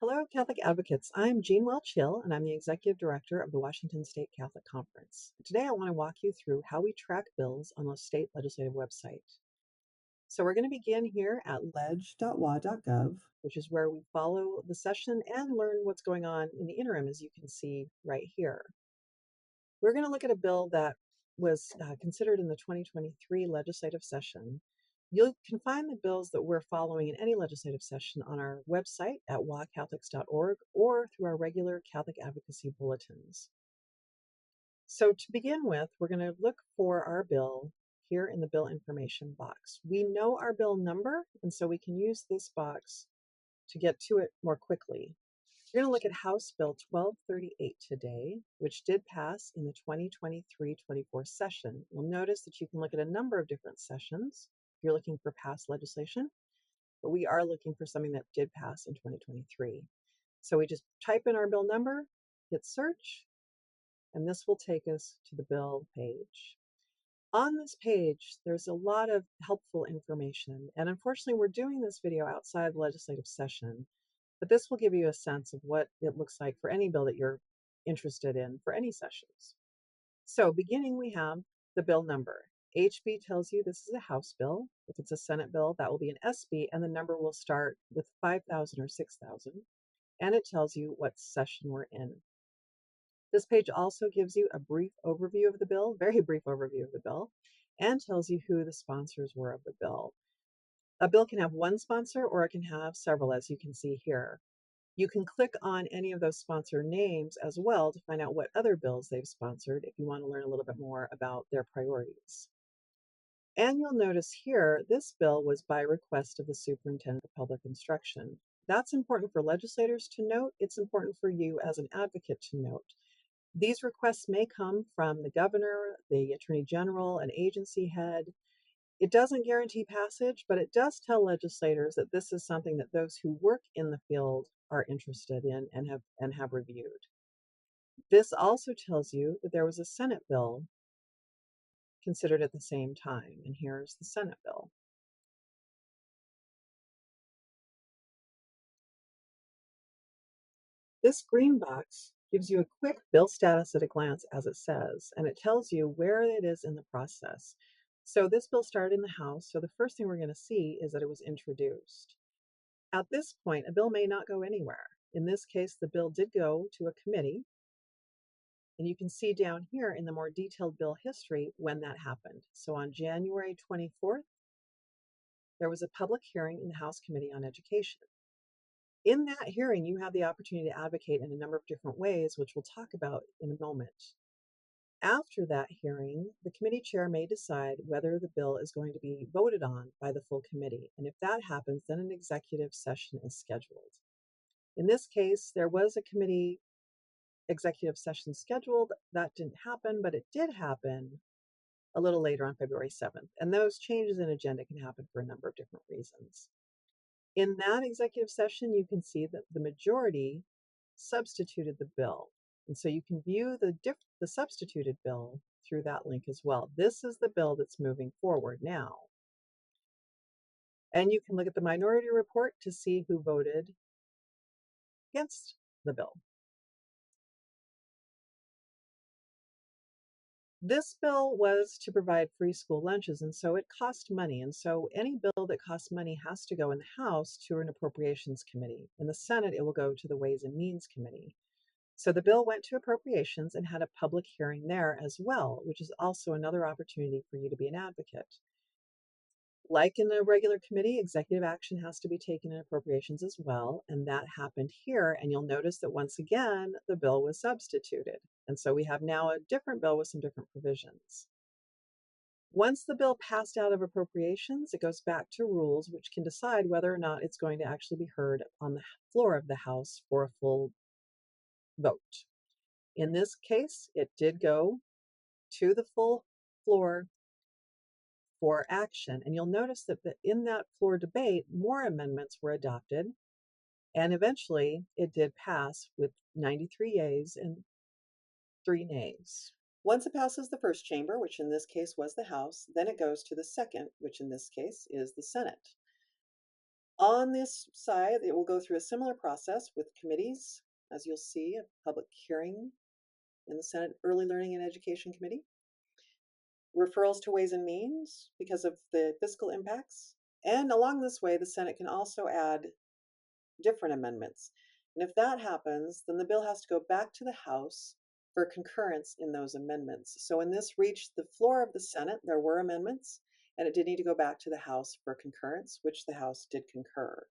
Hello, Catholic Advocates. I'm Jean Welch Hill, and I'm the Executive Director of the Washington State Catholic Conference. Today, I want to walk you through how we track bills on the state legislative website. So, we're going to begin here at ledge.wa.gov, which is where we follow the session and learn what's going on in the interim, as you can see right here. We're going to look at a bill that was considered in the 2023 legislative session. You can find the bills that we're following in any legislative session on our website at wacatholics.org or through our regular Catholic advocacy bulletins. So to begin with, we're going to look for our bill here in the bill information box. We know our bill number, and so we can use this box to get to it more quickly. We're going to look at House Bill 1238 today, which did pass in the 2023-24 session. You'll notice that you can look at a number of different sessions if you're looking for past legislation, but we are looking for something that did pass in 2023. So we just type in our bill number, hit search, and this will take us to the bill page. On this page, there's a lot of helpful information, and unfortunately, we're doing this video outside the legislative session, but this will give you a sense of what it looks like for any bill that you're interested in for any sessions. So beginning, we have the bill number. HB tells you this is a House bill. If it's a Senate bill, that will be an SB, and the number will start with 5,000 or 6,000, and it tells you what session we're in. This page also gives you a brief overview of the bill, very brief overview of the bill, and tells you who the sponsors were of the bill. A bill can have one sponsor or it can have several, as you can see here. You can click on any of those sponsor names as well to find out what other bills they've sponsored if you want to learn a little bit more about their priorities. And you'll notice here, this bill was by request of the Superintendent of Public Instruction. That's important for legislators to note. It's important for you as an advocate to note. These requests may come from the governor, the attorney general, an agency head. It doesn't guarantee passage, but it does tell legislators that this is something that those who work in the field are interested in and have reviewed. This also tells you that there was a Senate bill considered at the same time, and here's the Senate bill. This green box gives you a quick bill status at a glance, as it says, and it tells you where it is in the process. So this bill started in the House, so the first thing we're going to see is that it was introduced. At this point, a bill may not go anywhere. In this case, the bill did go to a committee, and you can see down here in the more detailed bill history when that happened. So on January 24th, there was a public hearing in the House Committee on Education. In that hearing, you have the opportunity to advocate in a number of different ways, which we'll talk about in a moment. After that hearing, the committee chair may decide whether the bill is going to be voted on by the full committee. And if that happens, then an executive session is scheduled. In this case, there was a committee executive session scheduled. That didn't happen, but it did happen a little later on February 7th. And those changes in agenda can happen for a number of different reasons. In that executive session, you can see that the majority substituted the bill. And so you can view the substituted bill through that link as well. This is the bill that's moving forward now. And you can look at the minority report to see who voted against the bill. This bill was to provide free school lunches, and so it cost money. And so any bill that costs money has to go in the House to an Appropriations Committee. In the Senate, it will go to the Ways and Means Committee. So the bill went to Appropriations and had a public hearing there as well, which is also another opportunity for you to be an advocate. Like in a regular committee, executive action has to be taken in Appropriations as well, and that happened here. And you'll notice that once again, the bill was substituted. And so we have now a different bill with some different provisions. Once the bill passed out of Appropriations, it goes back to Rules, which can decide whether or not it's going to actually be heard on the floor of the House for a full vote. In this case, it did go to the full floor for action. And you'll notice that in that floor debate, more amendments were adopted. And eventually it did pass with 93 yeas and 3 nays. Once it passes the first chamber, which in this case was the House, then it goes to the second, which in this case is the Senate. On this side, it will go through a similar process with committees, as you'll see, a public hearing in the Senate Early Learning and Education Committee, referrals to Ways and Means because of the fiscal impacts, and along this way, the Senate can also add different amendments. And if that happens, then the bill has to go back to the House for concurrence in those amendments. So when this reached the floor of the Senate, there were amendments, and it did need to go back to the House for concurrence, which the House did concur.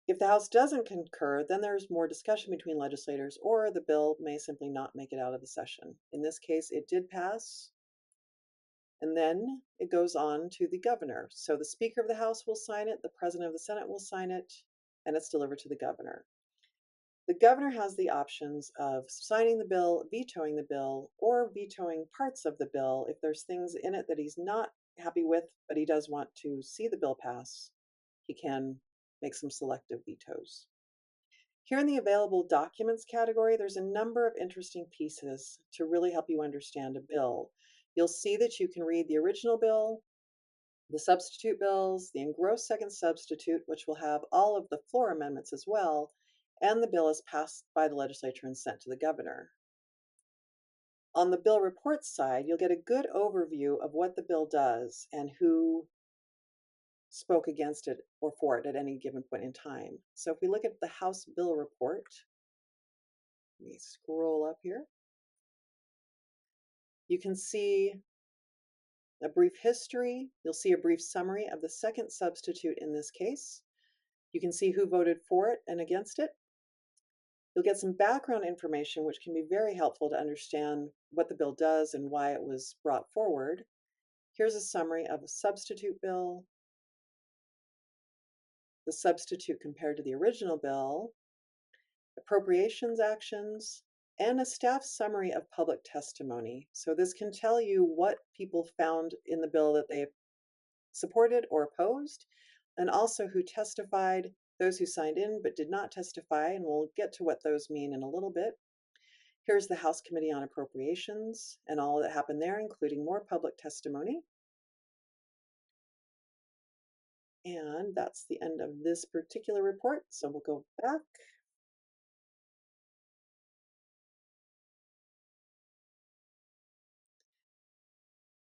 If the House doesn't concur, then there's more discussion between legislators, or the bill may simply not make it out of the session. In this case, it did pass, and then it goes on to the governor. So the Speaker of the House will sign it, the President of the Senate will sign it, and it's delivered to the governor. The governor has the options of signing the bill, vetoing the bill, or vetoing parts of the bill if there's things in it that he's not happy with, but he does want to see the bill pass. He can make some selective vetoes. Here in the available documents category, there's a number of interesting pieces to really help you understand a bill. You'll see that you can read the original bill, the substitute bills, the engrossed second substitute, which will have all of the floor amendments as well, and the bill is passed by the legislature and sent to the governor. On the bill report side, you'll get a good overview of what the bill does and who spoke against it or for it at any given point in time. So if we look at the House bill report, let me scroll up here. You can see a brief history. You'll see a brief summary of the second substitute in this case. You can see who voted for it and against it. You'll get some background information, which can be very helpful to understand what the bill does and why it was brought forward. Here's a summary of a substitute bill, the substitute compared to the original bill, appropriations actions, and a staff summary of public testimony. So this can tell you what people found in the bill that they supported or opposed, and also who testified, those who signed in but did not testify, and we'll get to what those mean in a little bit. Here's the House Committee on Appropriations and all that happened there, including more public testimony. And that's the end of this particular report, so we'll go back.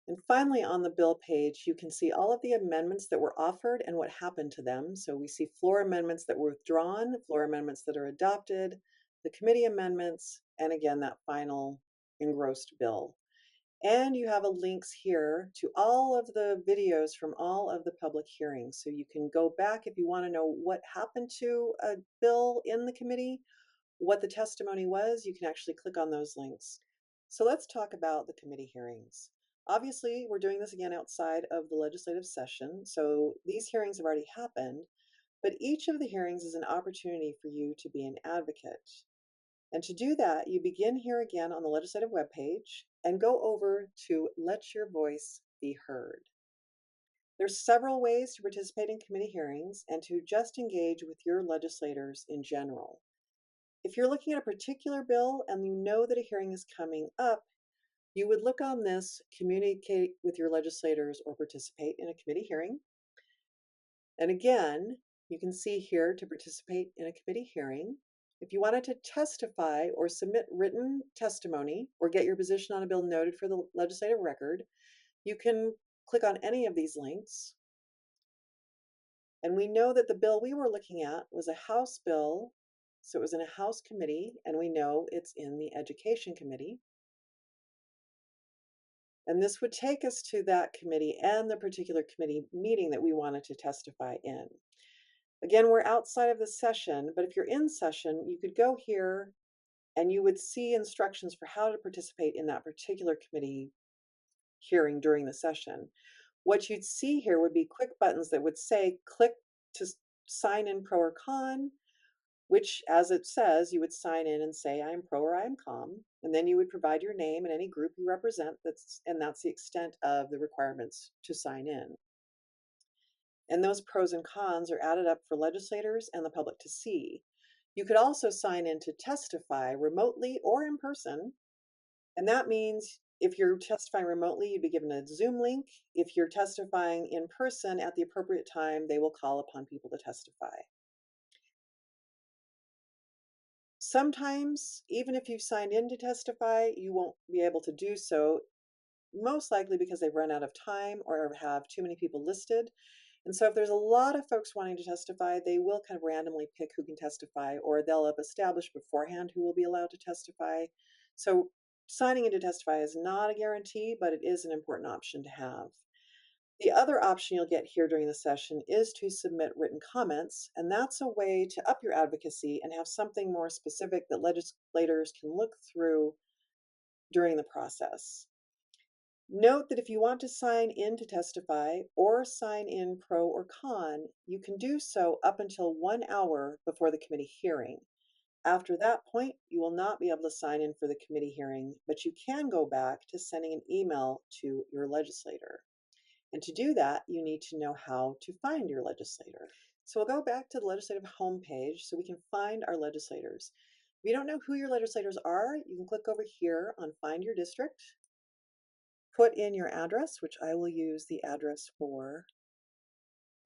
And finally, on the bill page, you can see all of the amendments that were offered and what happened to them. So we see floor amendments that were withdrawn, floor amendments that are adopted, the committee amendments, and again, that final engrossed bill. And you have links here to all of the videos from all of the public hearings. So you can go back if you want to know what happened to a bill in the committee, what the testimony was, you can actually click on those links. So let's talk about the committee hearings. Obviously, we're doing this again outside of the legislative session, so these hearings have already happened, but each of the hearings is an opportunity for you to be an advocate. And to do that, you begin here again on the legislative webpage and go over to Let Your Voice Be Heard. There's several ways to participate in committee hearings and to just engage with your legislators in general. If you're looking at a particular bill and you know that a hearing is coming up, you would look on this, communicate with your legislators, or participate in a committee hearing. And again, you can see here to participate in a committee hearing. If you wanted to testify or submit written testimony or get your position on a bill noted for the legislative record, you can click on any of these links. And we know that the bill we were looking at was a House bill, so it was in a House committee, and we know it's in the Education Committee. And this would take us to that committee and the particular committee meeting that we wanted to testify in. Again, we're outside of the session, but if you're in session, you could go here and you would see instructions for how to participate in that particular committee hearing during the session. What you'd see here would be quick buttons that would say, click to sign in pro or con, which, as it says, you would sign in and say, I'm pro or I'm con, and then you would provide your name and any group you represent, and that's the extent of the requirements to sign in. And those pros and cons are added up for legislators and the public to see. You could also sign in to testify remotely or in person, and that means If you're testifying remotely, you'd be given a Zoom link. If you're testifying in person at the appropriate time, they will call upon people to testify. Sometimes, even if you've signed in to testify, you won't be able to do so, most likely because they've run out of time or have too many people listed. And so if there's a lot of folks wanting to testify, they will kind of randomly pick who can testify, or they'll have established beforehand who will be allowed to testify. So signing in to testify is not a guarantee, but it is an important option to have. The other option you'll get here during the session is to submit written comments, and that's a way to up your advocacy and have something more specific that legislators can look through during the process. Note that if you want to sign in to testify or sign in pro or con, you can do so up until 1 hour before the committee hearing. After that point, you will not be able to sign in for the committee hearing, but you can go back to sending an email to your legislator. And to do that, you need to know how to find your legislator. So we'll go back to the legislative homepage so we can find our legislators. If you don't know who your legislators are, you can click over here on Find Your District, put in your address, which I will use the address for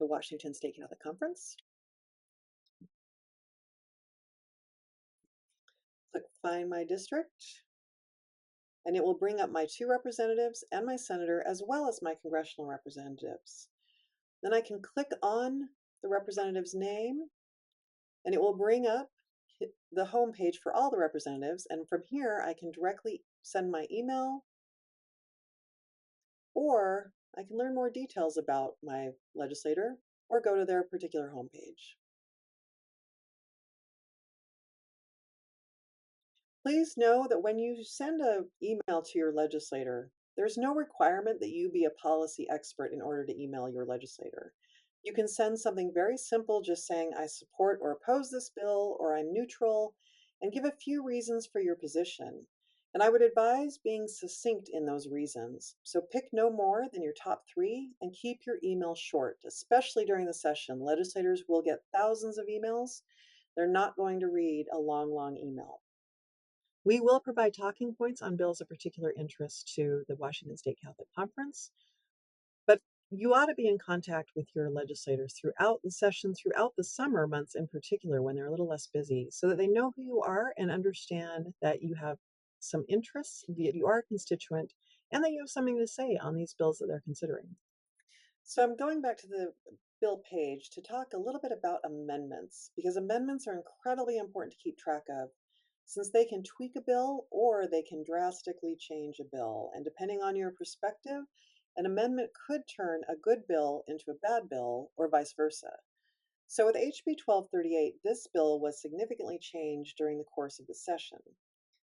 the Washington State Catholic Conference. Click Find My District, and it will bring up my 2 representatives and my senator, as well as my congressional representatives. Then I can click on the representative's name, and it will bring up the home page for all the representatives. And from here, I can directly send my email, or I can learn more details about my legislator or go to their particular homepage. Please know that when you send an email to your legislator, there's no requirement that you be a policy expert in order to email your legislator. You can send something very simple, just saying, I support or oppose this bill, or I'm neutral, and give a few reasons for your position. And I would advise being succinct in those reasons. So pick no more than your top 3 and keep your email short, especially during the session. Legislators will get thousands of emails. They're not going to read a long email. We will provide talking points on bills of particular interest to the Washington State Catholic Conference, but you ought to be in contact with your legislators throughout the session, throughout the summer months in particular, when they're a little less busy, so that they know who you are and understand that you have some interests, that you are a constituent, and that you have something to say on these bills that they're considering. So I'm going back to the bill page to talk a little bit about amendments, because amendments are incredibly important to keep track of, since they can tweak a bill or they can drastically change a bill. And depending on your perspective, an amendment could turn a good bill into a bad bill or vice versa. So with HB 1238, this bill was significantly changed during the course of the session.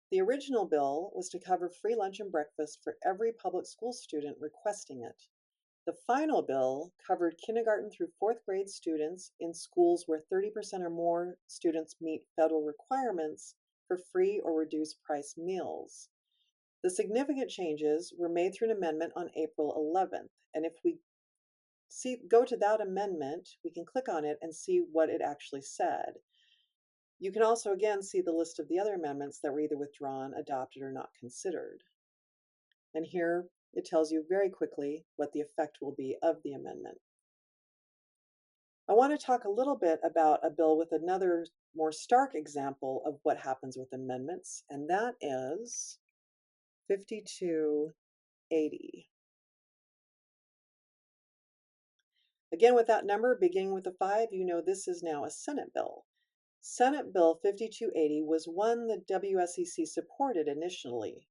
The original bill was to cover free lunch and breakfast for every public school student requesting it. The final bill covered kindergarten through 4th grade students in schools where 30% or more students meet federal requirements for free or reduced price meals. The significant changes were made through an amendment on April 11th, and if we go to that amendment, we can click on it and see what it actually said. You can also again see the list of the other amendments that were either withdrawn, adopted, or not considered. And here it tells you very quickly what the effect will be of the amendment. I want to talk a little bit about a bill with another more stark example of what happens with amendments, and that is 5280. Again, with that number beginning with a 5, you know this is now a Senate bill. Senate Bill 5280 was one that WSCC supported initially.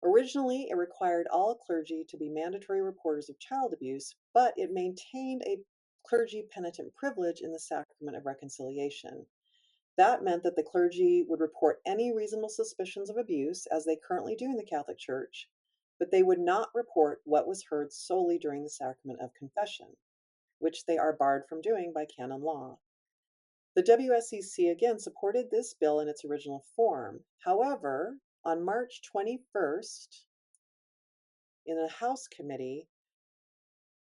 Originally, it required all clergy to be mandatory reporters of child abuse, but it maintained a clergy penitent privilege in the Sacrament of Reconciliation. That meant that the clergy would report any reasonable suspicions of abuse, as they currently do in the Catholic Church, but they would not report what was heard solely during the Sacrament of Confession, which they are barred from doing by canon law. The WSCC again supported this bill in its original form. However, on March 21st, in the House committee,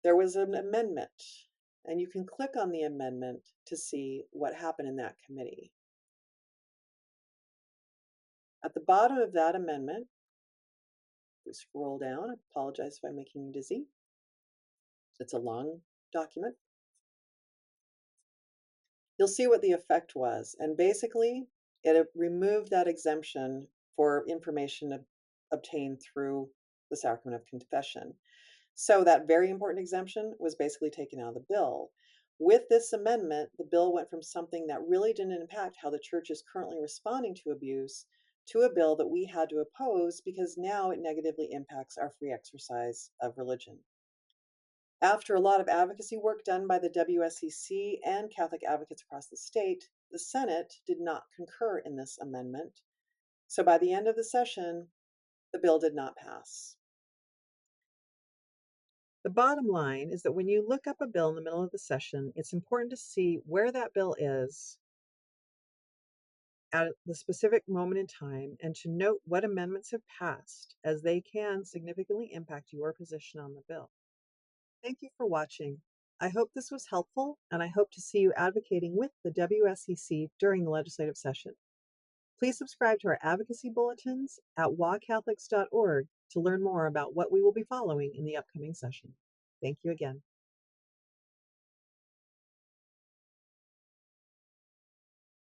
there was an amendment, and you can click on the amendment to see what happened in that committee. At the bottom of that amendment, If we scroll down, I apologize if I'm making you dizzy. It's a long document. You'll see what the effect was. And basically, it removed that exemption for information obtained through the sacrament of confession. So that very important exemption was basically taken out of the bill. With this amendment, the bill went from something that really didn't impact how the church is currently responding to abuse to a bill that we had to oppose because now it negatively impacts our free exercise of religion. After a lot of advocacy work done by the WSCC and Catholic advocates across the state, the Senate did not concur in this amendment. So by the end of the session, the bill did not pass. The bottom line is that when you look up a bill in the middle of the session, it's important to see where that bill is at the specific moment in time and to note what amendments have passed, as they can significantly impact your position on the bill. Thank you for watching. I hope this was helpful, and I hope to see you advocating with the WSCC during the legislative session. Please subscribe to our advocacy bulletins at wacatholics.org to learn more about what we will be following in the upcoming session. Thank you again.